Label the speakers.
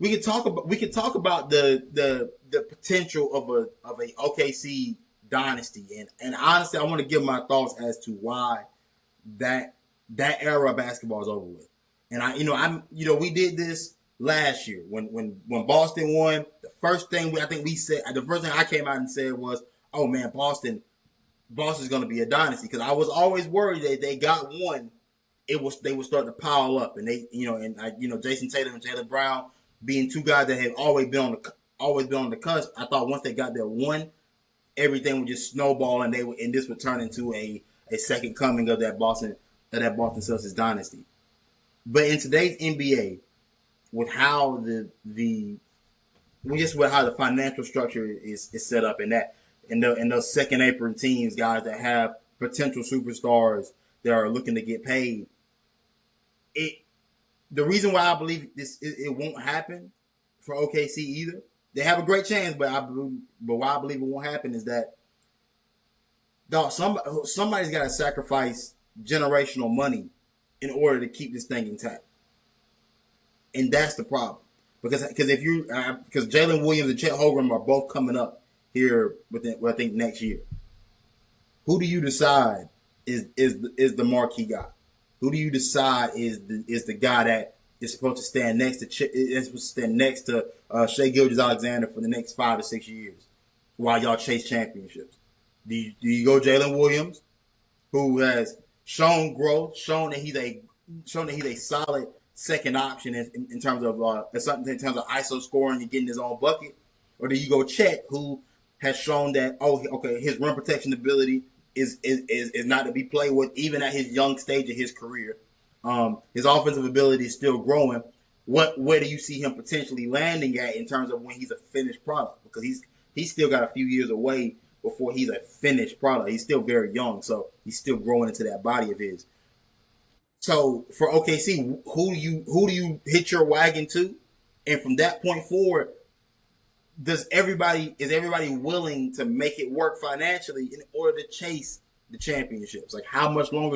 Speaker 1: we could talk about the potential of a OKC dynasty, and honestly, I want to give my thoughts as to why that that era of basketball is over with. And we did this last year when Boston won. The first thing the first thing I came out and said was, "Oh man, Boston's going to be a dynasty," because I was always worried that they got one, they would start to pile up, and Jason Tatum and Jaylen Brown being two guys that have always been on the cusp. I thought once they got their one, everything would just snowball, and this would turn into a second coming of that Boston Celtics dynasty. But in today's NBA, with how with how the financial structure is set up, and those second apron teams, guys that have potential superstars that are looking to get paid, the reason why I believe it won't happen for OKC either. They have a great chance, but why I believe it won't happen is that somebody's got to sacrifice generational money in order to keep this thing intact, and that's the problem. Because Jalen Williams and Chet Holmgren are both coming up here I think next year. Who do you decide is the marquee guy? Who do you decide is the guy that is supposed to stand next to Shai Gilgeous-Alexander for the next 5 to 6 years while y'all chase championships? Do you go Jalen Williams, who has shown growth, shown that he's a solid second option in terms of ISO scoring and getting his own bucket, or do you go Chet, who has shown that his rim protection ability is not to be played with even at his young stage of his career. His offensive ability is still growing. Where do you see him potentially landing at in terms of when he's a finished product? Because he's still got a few years away before he's a finished product. He's still very young, so he's still growing into that body of his. So for OKC, who do you hitch your wagon to? And from that point forward, is everybody willing to make it work financially in order to chase the championships? Like, how much longer